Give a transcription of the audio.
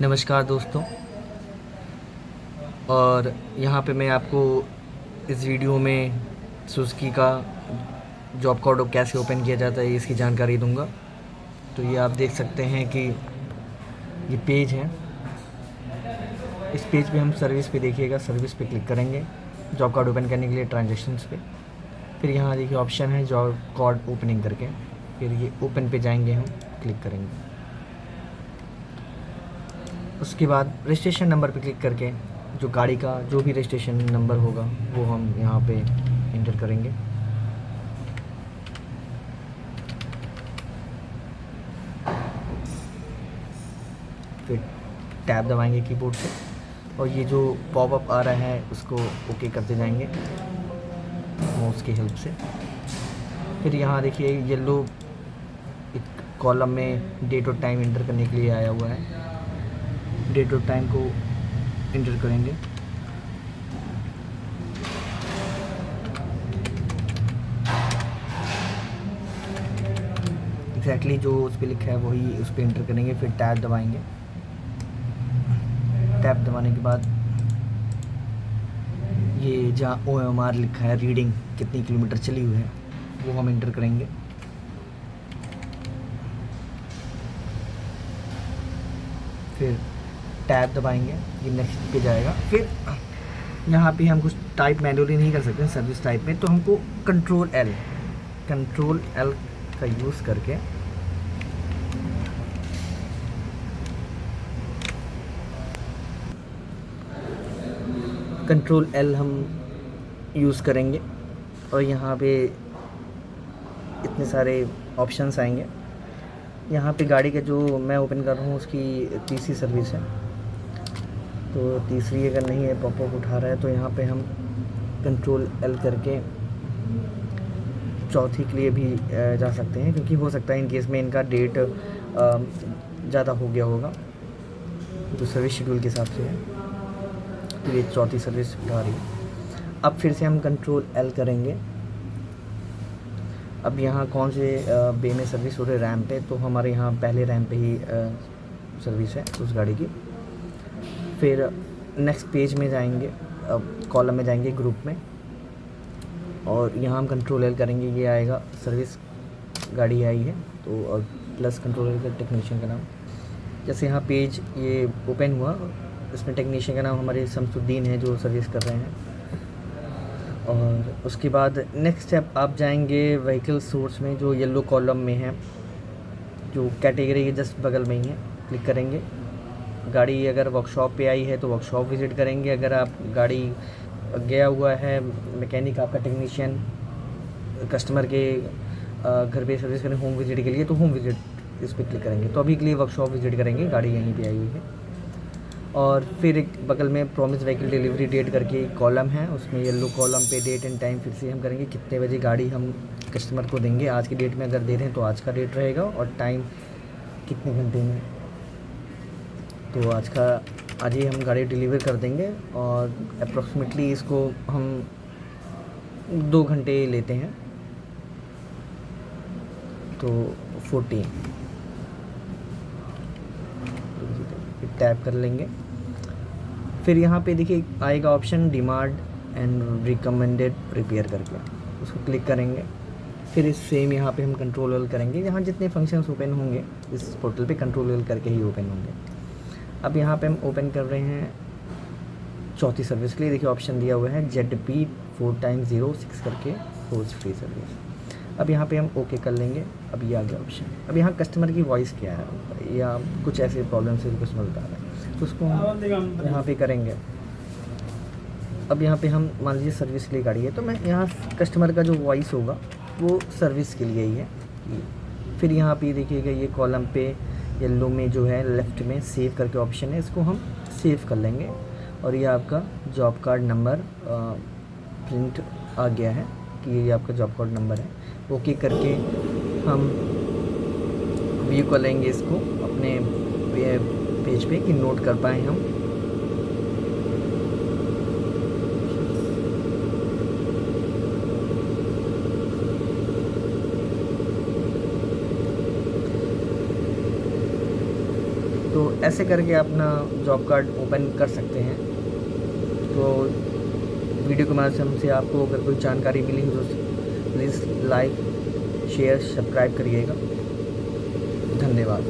नमस्कार दोस्तों। और यहाँ पे मैं आपको इस वीडियो में सुज़ुकी का जॉब कार्ड कैसे ओपन किया जाता है इसकी जानकारी दूंगा। तो ये आप देख सकते हैं कि ये पेज है। इस पेज पे हम सर्विस पे देखिएगा, सर्विस पे क्लिक करेंगे जॉब कार्ड ओपन करने के लिए ट्रांजैक्शंस पे। फिर यहाँ देखिए ऑप्शन है जॉब कार्ड ओपनिंग करके, फिर ये ओपन पे जाएंगे, हम क्लिक करेंगे। उसके बाद रजिस्ट्रेशन नंबर पे क्लिक करके जो गाड़ी का जो भी रजिस्ट्रेशन नंबर होगा वो हम यहाँ पे इंटर करेंगे। फिर टैब दबाएंगे कीबोर्ड से और ये जो पॉपअप आ रहा है उसको ओके करते जाएंगे माउस की हेल्प से। फिर यहाँ देखिए येलो एक कॉलम में डेट और टाइम इंटर करने के लिए आया हुआ है। डेट और टाइम को इंटर करेंगे। एग्जैक्टली जो उस पर लिखा है वही उस पर इंटर करेंगे। फिर टैब दबाएंगे। टैब दबाने के बाद ये जहाँ OMR लिखा है, रीडिंग कितनी किलोमीटर चली हुई है, वो हम इंटर करेंगे। फिर टैब दबाएंगे, ये नेक्स्ट पे जाएगा। फिर यहाँ पे हम कुछ टाइप मैन्युअली नहीं कर सकते सर्विस टाइप में, तो हमको कंट्रोल एल का यूज़ करके कंट्रोल एल हम यूज़ करेंगे और यहाँ पे इतने सारे ऑप्शंस आएंगे। यहाँ पे गाड़ी का जो मैं ओपन कर रहा हूँ उसकी तीसरी सर्विस है, तो तीसरी अगर नहीं है, पॉपअप उठा रहा है, तो यहाँ पे हम कंट्रोल एल करके चौथी के लिए भी जा सकते हैं, क्योंकि हो सकता है इन केस में इनका डेट ज़्यादा हो गया होगा जो सर्विस शेड्यूल के हिसाब से है, तो ये चौथी सर्विस उठा रही है। अब फिर से हम कंट्रोल एल करेंगे। अब यहाँ कौन से बे में सर्विस हो रही है, रैम पे, तो हमारे यहाँ पहले रैम पे ही सर्विस है उस गाड़ी की। फिर नेक्स्ट पेज में जाएंगे, कॉलम में जाएंगे, ग्रुप में, और यहाँ हम कंट्रोल एल करेंगे। ये आएगा सर्विस गाड़ी आई है, तो और प्लस कंट्रोल एल का टेक्नीशियन का नाम। जैसे यहाँ पेज ये ओपन हुआ, इसमें टेक्नीशियन का नाम हमारे शमसुद्दीन है जो सर्विस कर रहे हैं। और उसके बाद नेक्स्ट स्टेप आप जाएंगे व्हीकल सोर्स में, जो येलो कॉलम में है, जो कैटेगरी के जस्ट बगल में ही है, क्लिक करेंगे। गाड़ी अगर वर्कशॉप पे आई है तो वर्कशॉप विज़िट करेंगे। अगर आप गाड़ी गया हुआ है मैकेनिक, आपका टेक्नीशियन कस्टमर के घर पे सर्विस करने होम विज़िट के लिए, तो होम विज़िट इस पर क्लिक करेंगे। तो अभी के लिए वर्कशॉप विज़िट करेंगे, गाड़ी यहीं पे आई हुई है। और फिर एक बगल में प्रॉमिस व्हीकल डिलीवरी डेट करके कॉलम है, उसमें येलो कॉलम पे डेट एंड टाइम फिर से हम करेंगे, कितने बजे गाड़ी हम कस्टमर को देंगे। आज की डेट में अगर दे रहे हैं तो आज का डेट रहेगा, और टाइम कितने घंटे में, तो आज ही हम गाड़ी डिलीवर कर देंगे। और अप्रॉक्सीमेटली इसको हम 2 घंटे लेते हैं, तो 14 टैप कर लेंगे। फिर यहाँ पे देखिए आएगा option demand and recommended repair करके, उसको क्लिक करेंगे। फिर इस सेम यहाँ पे हम कंट्रोल एल करेंगे। यहाँ जितने फंक्शंस ओपन होंगे इस पोर्टल पे कंट्रोल एल करके ही ओपन होंगे। अब यहाँ पे हम ओपन कर रहे हैं चौथी सर्विस के लिए। देखिए ऑप्शन दिया हुआ है ZP 4x06 करके फोर्स फ्री सर्विस। अब यहाँ पे हम ओके कर लेंगे। अब ये आ गया ऑप्शन। अब यहाँ कस्टमर की वॉइस क्या है या कुछ ऐसे प्रॉब्लम से कस्टमर बता रहा है, तो उसको हम यहाँ पे करेंगे। अब यहाँ पे हम मान लीजिए सर्विस के लिए गाड़ी है, तो मैं यहाँ कस्टमर का जो वॉइस होगा वो सर्विस के लिए ही है। फिर यहाँ पे देखिएगा ये कॉलम पे येलो में जो है लेफ़्ट में सेव करके ऑप्शन है, इसको हम सेव कर लेंगे। और ये आपका जॉब कार्ड नंबर प्रिंट आ गया है कि ये आपका जॉब कार्ड नंबर है। ओके करके हम व्यू कर लेंगे इसको अपने पेज पे कि नोट कर पाएँ हम। तो ऐसे करके अपना जॉब कार्ड ओपन कर सकते हैं। तो वीडियो के माध्यम से आपको अगर कोई जानकारी मिली हो तो प्लीज़ लाइक शेयर सब्सक्राइब करिएगा। धन्यवाद।